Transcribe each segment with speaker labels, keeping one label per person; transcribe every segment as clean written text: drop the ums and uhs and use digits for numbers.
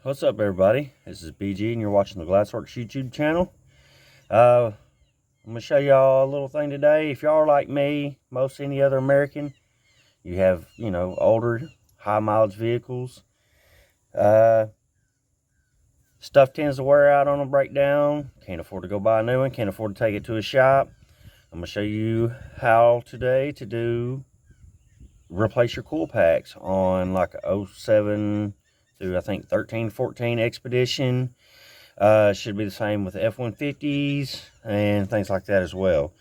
Speaker 1: What's up, everybody? This is BG, and you're watching the Glassworks YouTube channel. I'm going to show y'all a little thing today. If y'all are like me, most any other American, you have, older, high mileage vehicles. Stuff tends to wear out on a breakdown. Can't afford to go buy a new one. Can't afford to take it to a shop. I'm going to show you how today to replace your coil packs on like a 07 through I think 13, 14 Expedition. Should be the same with F-150s and things like that as well.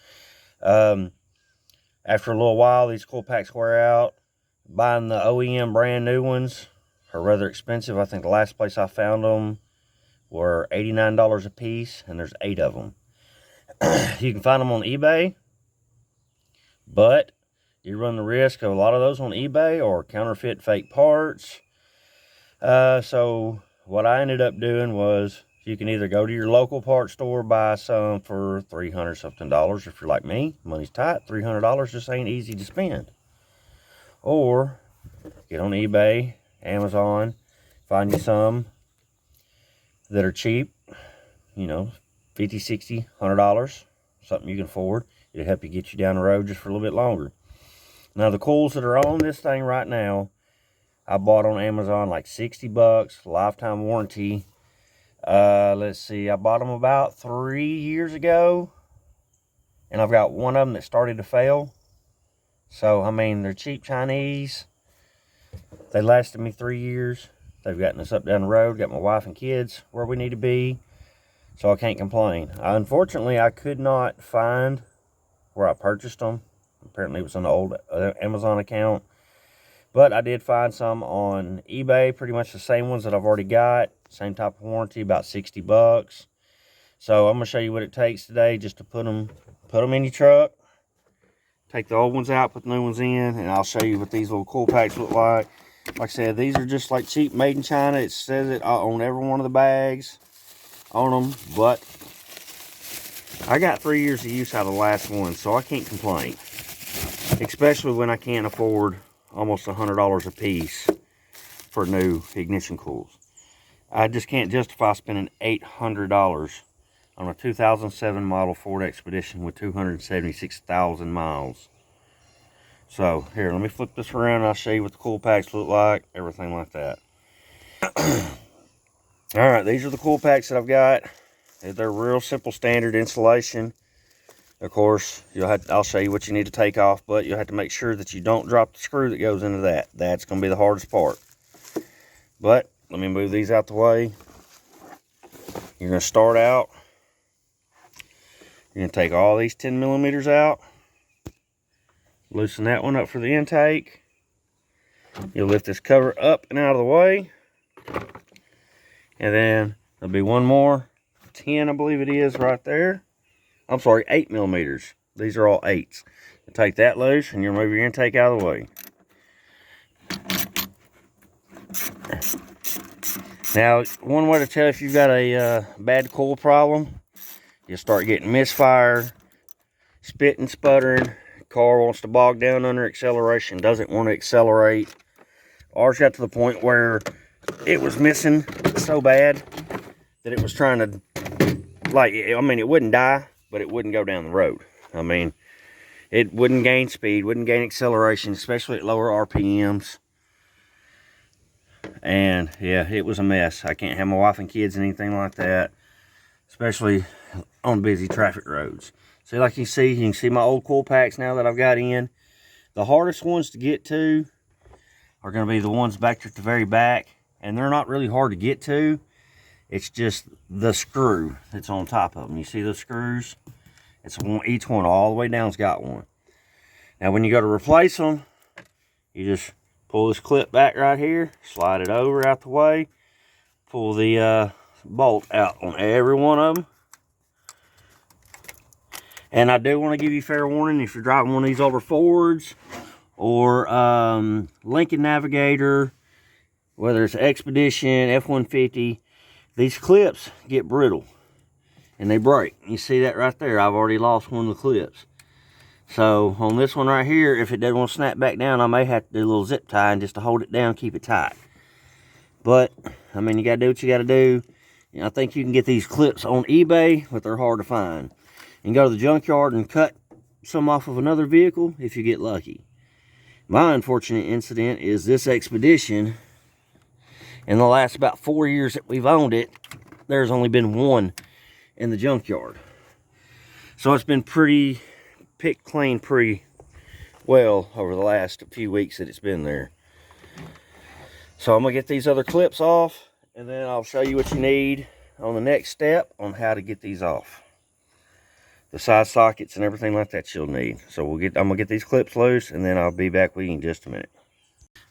Speaker 1: After a little while, these coil packs wear out. Buying the OEM brand new ones are rather expensive. I think the last place I found them were $89 a piece, and there's 8 of them. You can find them on eBay, but you run the risk of a lot of those on eBay or counterfeit fake parts. So what I ended up doing was, you can either go to your local parts store, buy some for $300 something. If you're like me, money's tight, $300 just ain't easy to spend. Or get on eBay, Amazon, find you some that are cheap, $50, $60, $100, something you can afford. It'll help you get you down the road just for a little bit longer. Now, the coils that are on this thing right now, I bought on Amazon like 60 bucks, lifetime warranty. Let's see, I bought them about 3 years ago, and I've got one of them that started to fail. So, I mean, they're cheap Chinese. They lasted me 3 years. They've gotten us up down the road, got my wife and kids where we need to be, so I can't complain. Unfortunately, I could not find where I purchased them. Apparently, it was on the old Amazon account. But I did find some on eBay, pretty much the same ones that I've already got. Same type of warranty, about 60 bucks. So I'm going to show you what it takes today just to put them in your truck. Take the old ones out, put the new ones in, and I'll show you what these little coil packs look like. Like I said, these are just like cheap, made in China. It says it on every one of the bags on them. But I got 3 years of use out of the last one, so I can't complain. Especially when I can't afford almost $100 a piece for new ignition coils. I just can't justify spending $800 on a 2007 model Ford Expedition with 276,000 miles. So here, let me flip this around and I'll show you what the coil packs look like, everything like that. Alright, these are the coil packs that I've got. They're real simple standard installation. Of course, I'll show you what you need to take off, but you'll have to make sure that you don't drop the screw that goes into that. That's going to be the hardest part. But let me move these out the way. You're going to start out. You're going to take all these 10 millimeters out. Loosen that one up for the intake. You'll lift this cover up and out of the way. And then there'll be one more. 10, I believe it is, right there. I'm sorry, 8 millimeters. These are all 8s. You take that loose and you remove your intake out of the way. Now, one way to tell if you've got a bad coil problem, you start getting misfire, spitting, sputtering. Car wants to bog down under acceleration, doesn't want to accelerate. Ours got to the point where it was missing so bad that it was trying to, it wouldn't die, but it wouldn't go down the road. I mean, it wouldn't gain speed, wouldn't gain acceleration, especially at lower RPMs. And yeah, it was a mess. I can't have my wife and kids and anything like that, especially on busy traffic roads. So like you can see my old coil packs now that I've got in. The hardest ones to get to are going to be the ones back at the very back, and they're not really hard to get to. It's just the screw that's on top of them. You see those screws? It's each one all the way down's got one. Now when you go to replace them, you just pull this clip back right here, slide it over out the way, pull the bolt out on every one of them. And I do want to give you fair warning, if you're driving one of these older Fords or Lincoln Navigator, whether it's Expedition, F-150, these clips get brittle and they break. You see that right there? I've already lost one of the clips. So on this one right here, if it doesn't want to snap back down, I may have to do a little zip tie and just to hold it down, keep it tight. But, I mean, you got to do what you got to do. And I think you can get these clips on eBay, but they're hard to find. You can go to the junkyard and cut some off of another vehicle if you get lucky. My unfortunate incident is this Expedition, in the last about 4 years that we've owned it, there's only been one in the junkyard. So it's been pretty picked clean pretty well over the last few weeks that it's been there. So I'm gonna get these other clips off, and then I'll show you what you need on the next step on how to get these off. The side sockets and everything like that you'll need. So I'm gonna get these clips loose, and then I'll be back with you in just a minute.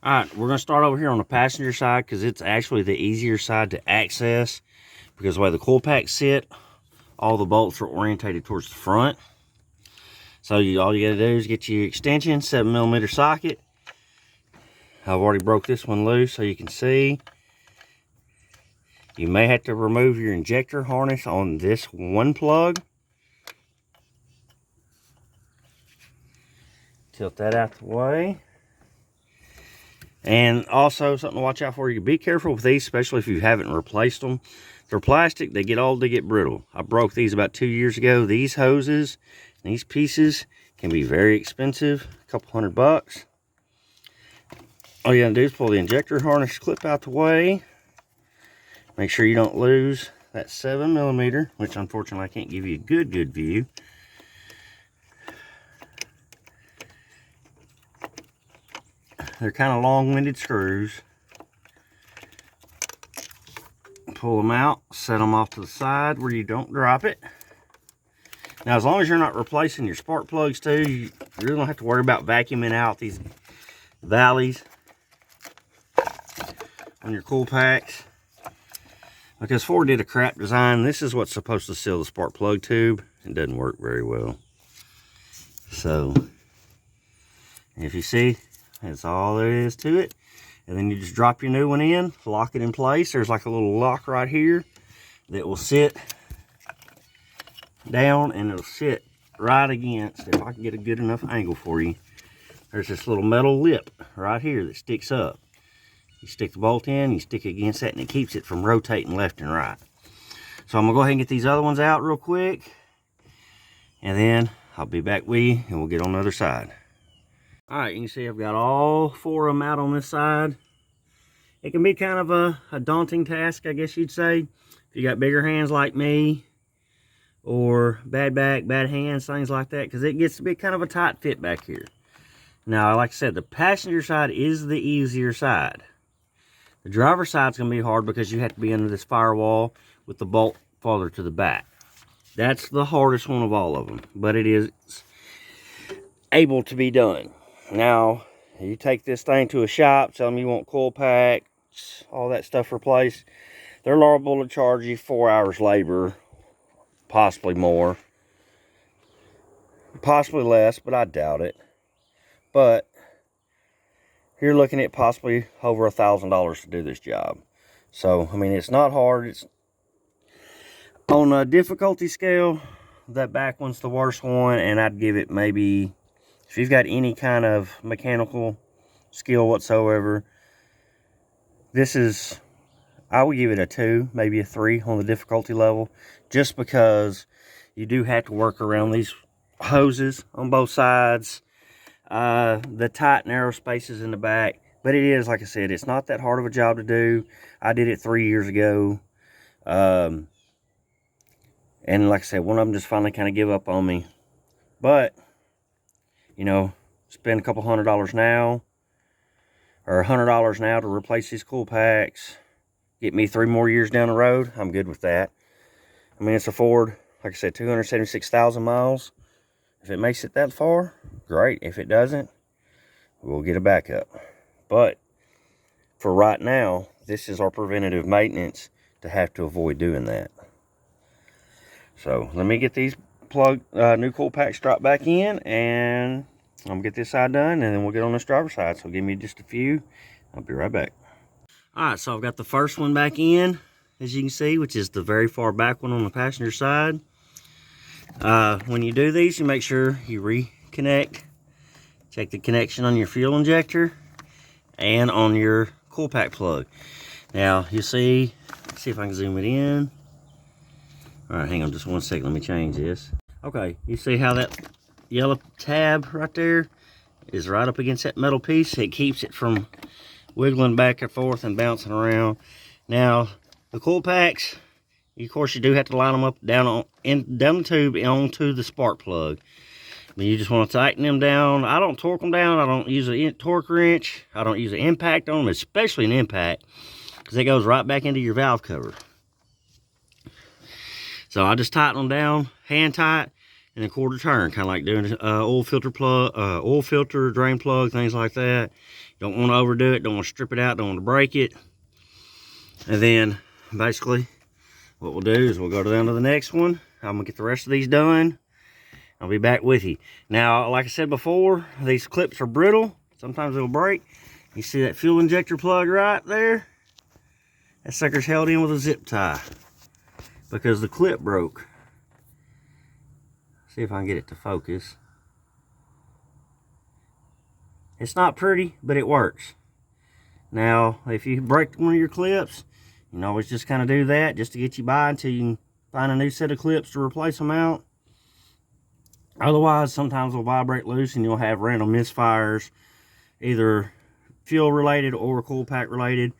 Speaker 1: All right, we're gonna start over here on the passenger side because it's actually the easier side to access, because the way the coil packs sit, all the bolts are orientated towards the front. So all you gotta do is get your extension, 7mm socket. I've already broke this one loose so you can see. You may have to remove your injector harness on this one plug. Tilt that out the way. And also something to watch out for, you be careful with these, especially if you haven't replaced them. They're plastic, they get old, they get brittle. I broke these about 2 years ago. These hoses, these pieces can be very expensive, a couple $100. All you gotta do is pull the injector harness clip out the way. Make sure you don't lose that 7mm, which unfortunately I can't give you a good view. They're kind of long-winded screws. Pull them out, set them off to the side where you don't drop it. Now, as long as you're not replacing your spark plugs too, you really don't have to worry about vacuuming out these valleys on your coil packs. Because Ford did a crap design. This is what's supposed to seal the spark plug tube. It doesn't work very well. So, if you see, that's all there is to it. And then you just drop your new one in, lock it in place. There's like a little lock right here that will sit down, and it'll sit right against, if I can get a good enough angle for you, there's this little metal lip right here that sticks up. You stick the bolt in, you stick it against that, and it keeps it from rotating left and right. So I'm gonna go ahead and get these other ones out real quick, and then I'll be back with you and we'll get on the other side. All right, you can see I've got all 4 of them out on this side. It can be kind of a daunting task, I guess you'd say, if you got bigger hands like me, or bad back, bad hands, things like that, because it gets to be kind of a tight fit back here. Now, like I said, the passenger side is the easier side. The driver's side's going to be hard because you have to be under this firewall with the bolt farther to the back. That's the hardest one of all of them, but it is able to be done. Now, you take this thing to a shop, tell them you want coil packs, all that stuff replaced, they're liable to charge you 4 hours labor, possibly more, possibly less, but I doubt it. But you're looking at possibly over $1,000 to do this job. So, I mean, it's not hard. It's on a difficulty scale, that back one's the worst one, and I'd give it maybe, if you've got any kind of mechanical skill whatsoever, this is, I would give it a 2, maybe a 3 on the difficulty level, just because you do have to work around these hoses on both sides, the tight narrow spaces in the back. But it is, like I said, it's not that hard of a job to do. I did it 3 years ago, and like I said, one of them just finally kind of give up on me. But you know, spend a couple $100 now, or $100 now to replace these coil packs, get me 3 more years down the road, I'm good with that. I mean, it's a Ford, like I said, 276,000 miles. If it makes it that far, great. If it doesn't, we'll get a backup. But for right now, this is our preventative maintenance to have to avoid doing that. So let me get these new coil packs dropped back in, and I'm gonna get this side done, and then we'll get on this driver's side. So give me just a few. I'll be right back. All right, so I've got the first one back in, as you can see, which is the very far back one on the passenger side. When you do these, you make sure you reconnect. Check the connection on your fuel injector and on your coil pack plug. Now, you see, let's see if I can zoom it in. All right, hang on just one second. Let me change this. Okay, you see how that yellow tab right there is right up against that metal piece? It keeps it from wiggling back and forth and bouncing around. Now, the coil packs, of course, you do have to line them up down the tube onto the spark plug. But you just want to tighten them down. I don't torque them down. I don't use a torque wrench. I don't use an impact on them, especially an impact, because it goes right back into your valve cover. So I just tighten them down, hand tight, and a quarter turn, kind of like doing oil filter, drain plug, things like that. You don't want to overdo it, don't want to strip it out, don't want to break it. And then basically what we'll do is we'll go down to the next one. I'm gonna get the rest of these done. I'll be back with you. Now, like I said before, these clips are brittle. Sometimes it'll break. You see that fuel injector plug right there? That sucker's held in with a zip tie because the clip broke. See if I can get it to focus. It's not pretty, but it works. Now, if you break one of your clips, you can always just kind of do that just to get you by until you can find a new set of clips to replace them out. Otherwise, sometimes they'll vibrate loose and you'll have random misfires, either fuel related or coil pack related.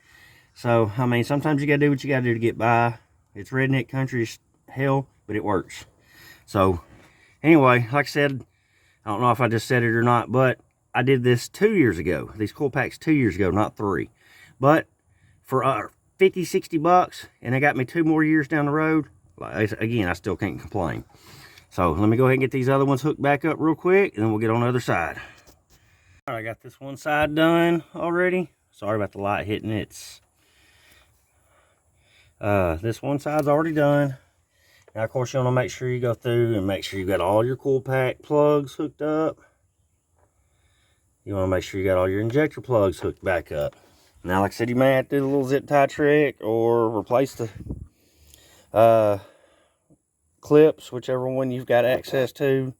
Speaker 1: So, I mean, sometimes you gotta do what you gotta do to get by. It's redneck country as hell, but it works. So, anyway, like I said, I don't know if I just said it or not, but I did this 2 years ago. These coil packs 2 years ago, not 3. But for 50, 60 bucks, and they got me 2 more years down the road, again, I still can't complain. So let me go ahead and get these other ones hooked back up real quick, and then we'll get on the other side. All right, I got this one side done already. Sorry about the light hitting it. This one side's already done. Now, of course, you want to make sure you go through and make sure you got all your coil pack plugs hooked up. You want to make sure you got all your injector plugs hooked back up. Now, like I said, you may have to do the little zip tie trick or replace the clips, whichever one you've got access to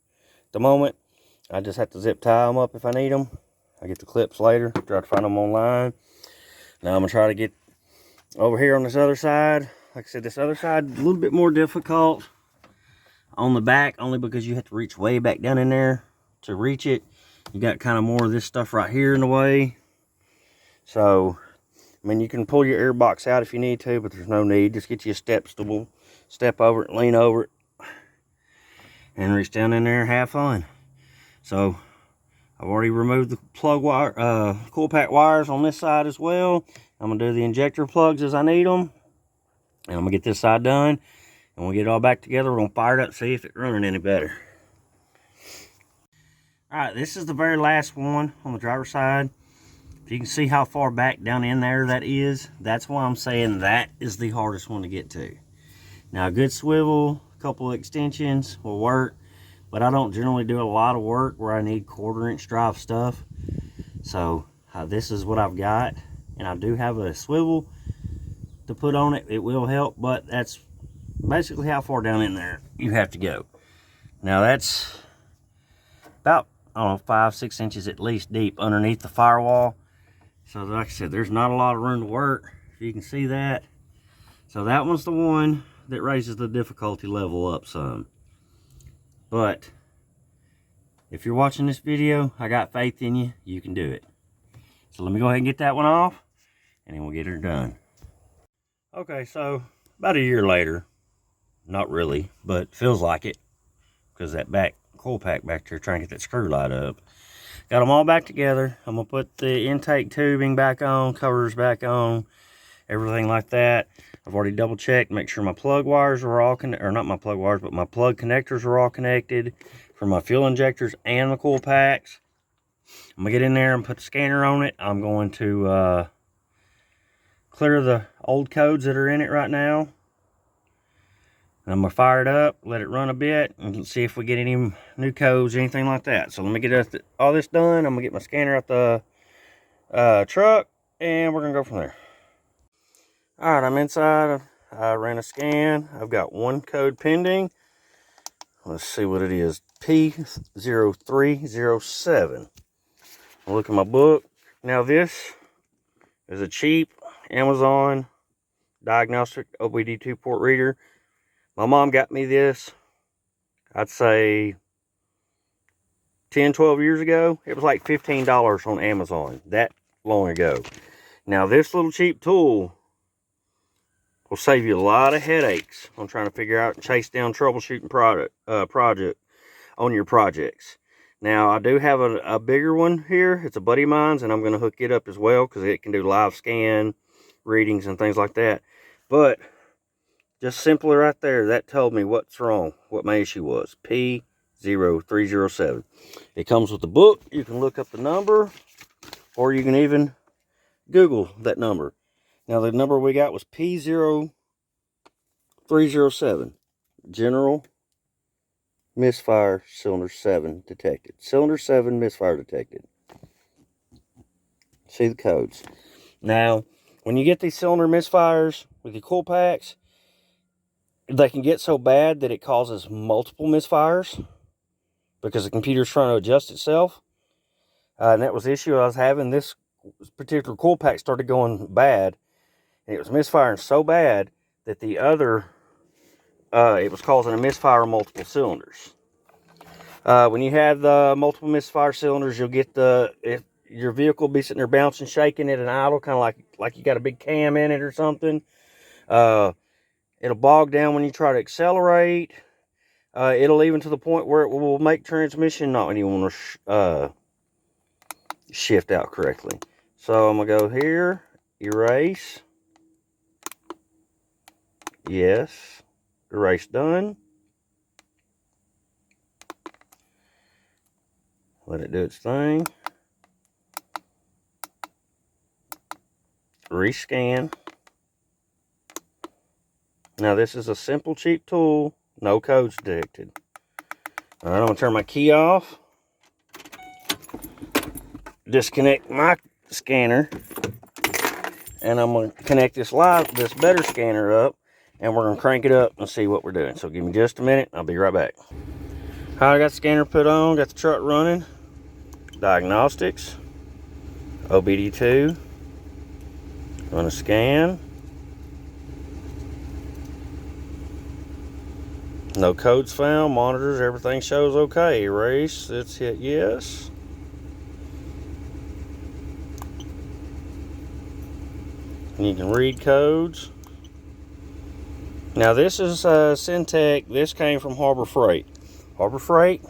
Speaker 1: at the moment. I just have to zip tie them up if I need them. I get the clips later, try to find them online. Now I'm going to try to get over here on this other side. Like I said, this other side a little bit more difficult on the back, only because you have to reach way back down in there to reach it. You got kind of more of this stuff right here in the way. So, I mean, you can pull your air box out if you need to, but there's no need. Just get you a step stool, step over it, lean over it, and reach down in there and have fun. So, I've already removed the plug wire, coil pack wires on this side as well. I'm going to do the injector plugs as I need them. And I'm going to get this side done. And when we get it all back together, we're going to fire it up, see if it's running any better. Alright, this is the very last one on the driver's side. If you can see how far back down in there that is, that's why I'm saying that is the hardest one to get to. Now, a good swivel, a couple of extensions will work, but I don't generally do a lot of work where I need 1/4 inch drive stuff. So, this is what I've got, and I do have a swivel to put on it. It will help, but that's basically how far down in there you have to go. Now, that's about, I don't know, 5-6 inches at least deep underneath the firewall. So like I said, there's not a lot of room to work, if you can see that. So that one's the one that raises the difficulty level up some. But if you're watching this video, I got faith in you. You can do it. So let me go ahead and get that one off, and then we'll get her done. Okay, so about a year later, not really, but feels like it, because that back coil pack back there trying to get that screw light up. Got them all back together. I'm gonna put the intake tubing back on, covers back on, everything like that. I've already double checked, make sure my plug wires are all or not my plug wires, but my plug connectors are all connected for my fuel injectors and the coil packs. I'm gonna get in there and put the scanner on it. I'm going to clear the old codes that are in it right now. And I'm going to fire it up, let it run a bit, and see if we get any new codes or anything like that. So let me get all this done. I'm going to get my scanner out the truck, and we're going to go from there. Alright, I'm inside. I ran a scan. I've got one code pending. Let's see what it is. P0307. I'll look at my book. Now this is a cheap Amazon diagnostic OBD2 port reader. My mom got me this, I'd say 10, 12 years ago. It was like $15 on Amazon that long ago. Now this little cheap tool will save you a lot of headaches on trying to figure out and chase down troubleshooting project on your projects. Now I do have a bigger one here. It's a buddy of mine's, and I'm going to hook it up as well because it can do live scan readings and things like that. But just simply right there, that told me what's wrong, what my issue was. P0307. It comes with the book. You can look up the number, or you can even Google that number. Now the number we got was P0307. General misfire cylinder 7 detected. Cylinder 7 misfire detected. See the codes. Now, when you get these cylinder misfires with your coil packs, they can get so bad that it causes multiple misfires because the computer's trying to adjust itself. And that was the issue I was having. This particular coil pack started going bad, and it was misfiring so bad that the other, it was causing a misfire on multiple cylinders. When you have the multiple misfire cylinders, you'll get your vehicle be sitting there bouncing, shaking at an idle, kind of like you got a big cam in it or something. It'll bog down when you try to accelerate. It'll even to the point where it will make transmission not when you want to shift out correctly. So I'm going to go here, erase. Yes, erase done. Let it do its thing. Rescan. Now this is a simple, cheap tool. No codes detected. All right, I'm going to turn my key off. Disconnect my scanner. And I'm going to connect this better scanner up. And we're going to crank it up and see what we're doing. So give me just a minute. I'll be right back. All right, I got the scanner put on. Got the truck running. Diagnostics. OBD2. Run a scan. No codes found. Monitors, everything shows okay. Erase. Let's hit yes. And you can read codes. Now this is Syntec. This came from Harbor Freight. Harbor Freight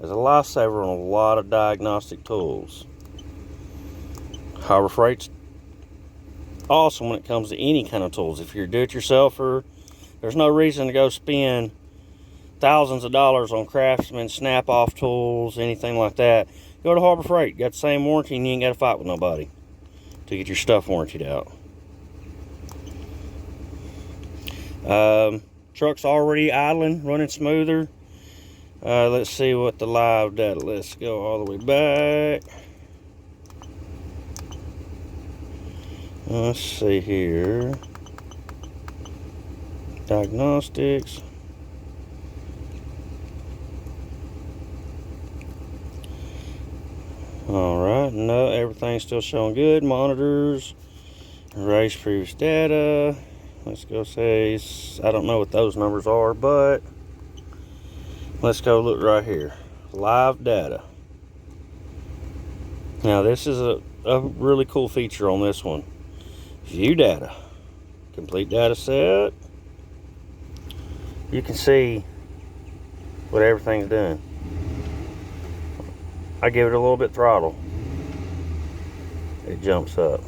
Speaker 1: is a lifesaver on a lot of diagnostic tools. Harbor Freight's awesome when it comes to any kind of tools. If you're a do-it-yourselfer, there's no reason to go spend thousands of dollars on Craftsman, snap-off tools, anything like that. Go to Harbor Freight. Got the same warranty, and you ain't got to fight with nobody to get your stuff warrantied out. Truck's already idling, running smoother. Let's see what the live data. Let's go all the way back. Let's see here. Diagnostics. Alright, no, everything's still showing good. Monitors. Erase previous data. Let's go say, I don't know what those numbers are, but let's go look right here. Live data. Now this is a really cool feature on this one. View data. Complete data set. You can see what everything's doing. I give it a little bit throttle. It jumps up.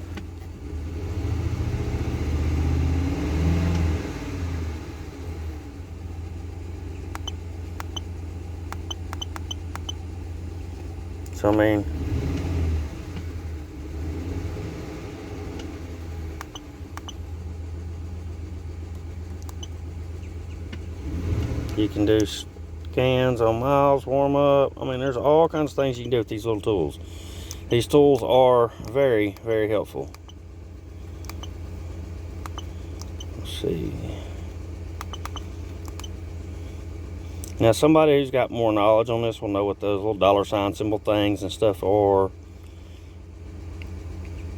Speaker 1: So I mean, you can do scans on miles, warm up. I mean, there's all kinds of things you can do with these little tools. These tools are very, very helpful. Let's see. Now, somebody who's got more knowledge on this will know what those little dollar sign symbol things and stuff are.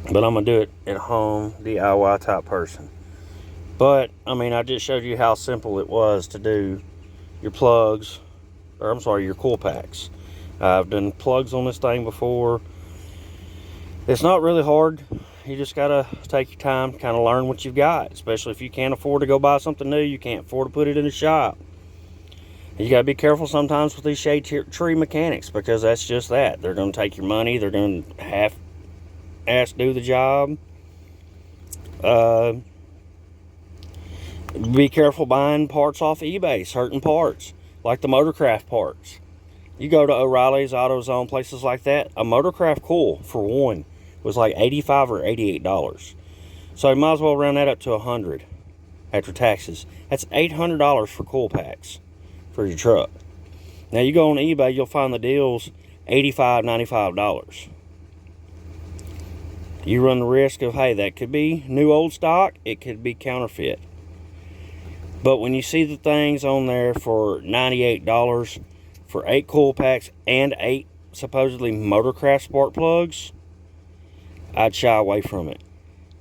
Speaker 1: But I'm going to do it at home, DIY type person. But, I mean, I just showed you how simple it was to do your plugs, or I'm sorry, your coil packs. I've done plugs on this thing before. It's not really hard. You just gotta take your time, kind of learn what you've got, especially if you can't afford to go buy something new, you can't afford to put it in the shop. You gotta be careful sometimes with these shade tree mechanics, because that's just that. They're gonna take your money, they're gonna half-ass do the job. Be careful buying parts off eBay, certain parts, like the Motorcraft parts. You go to O'Reilly's, AutoZone, places like that, a Motorcraft coil, for one, was like $85 or $88. So you might as well round that up to $100 after taxes. That's $800 for coil packs for your truck. Now you go on eBay, you'll find the deals $85, $95. You run the risk of, hey, that could be new old stock, it could be counterfeit. But when you see the things on there for $98 for 8 coil packs and 8 supposedly Motorcraft spark plugs, I'd shy away from it.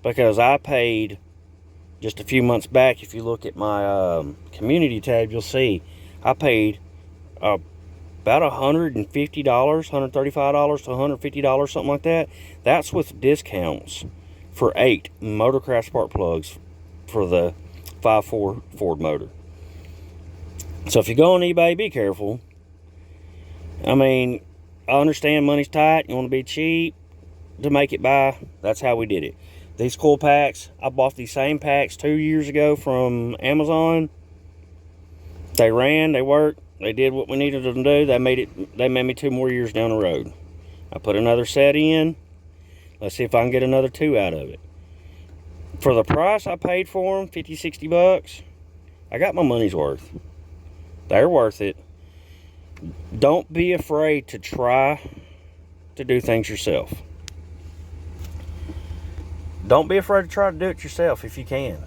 Speaker 1: Because I paid, just a few months back, if you look at my community tab, you'll see I paid about $150, $135 to $150, something like that. That's with discounts for 8 Motorcraft spark plugs for the 5.4 Ford motor. So if you go on eBay, be careful. I mean, I understand money's tight, you want to be cheap to make it by. That's how we did it. These coil packs, I bought these same packs 2 years ago from Amazon. They ran, they worked, they did what we needed them to do. They made me 2 more years down the road. I put another set in. Let's see if I can get another 2 out of it. For the price I paid for them, 50, 60 bucks, I got my money's worth. They're worth it. Don't be afraid to try to do things yourself. Don't be afraid to try to do it yourself if you can.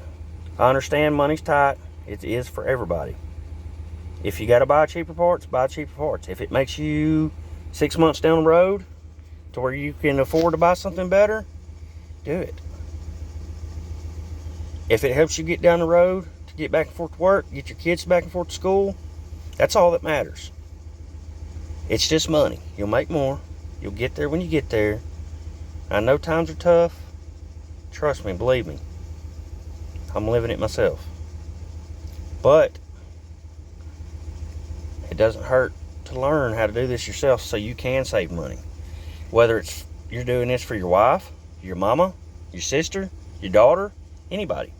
Speaker 1: I understand money's tight. It is for everybody. If you got to buy cheaper parts, buy cheaper parts. If it makes you 6 months down the road to where you can afford to buy something better, do it. If it helps you get down the road to get back and forth to work, get your kids back and forth to school, that's all that matters. It's just money. You'll make more. You'll get there when you get there. I know times are tough. Trust me, believe me. I'm living it myself. But it doesn't hurt to learn how to do this yourself so you can save money. Whether it's you're doing this for your wife, your mama, your sister, your daughter, anybody.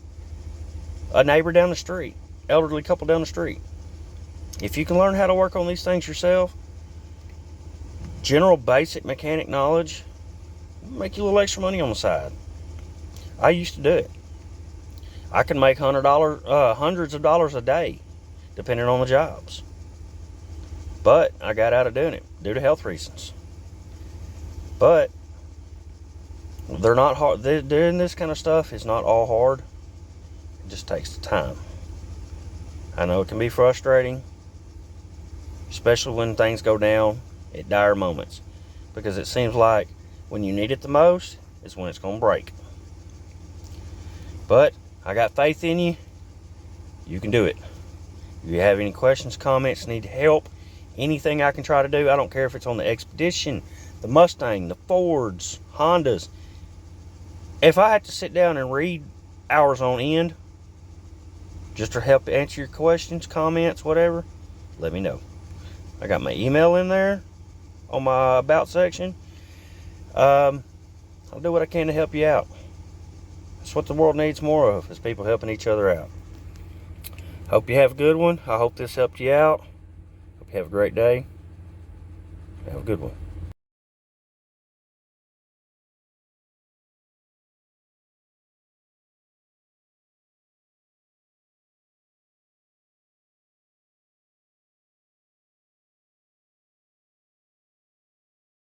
Speaker 1: A neighbor down the street, elderly couple down the street. If you can learn how to work on these things yourself, general basic mechanic knowledge, make you a little extra money on the side. I used to do it. I can make hundreds of dollars a day, depending on the jobs. But I got out of doing it due to health reasons. But they're not hard. Doing this kind of stuff is not all hard. It just takes the time. I know it can be frustrating, especially when things go down at dire moments, because it seems like when you need it the most is when it's going to break. But I got faith in you. You can do it. If you have any questions, comments, need help, anything I can try to do, I don't care if it's on the Expedition, the Mustang, the Fords, Hondas. If I have to sit down and read hours on end just to help answer your questions, comments, whatever, let me know. I got my email in there on my About section. I'll do what I can to help you out. That's what the world needs more of, is people helping each other out. Hope you have a good one. I hope this helped you out. Hope you have a great day. Have a good one.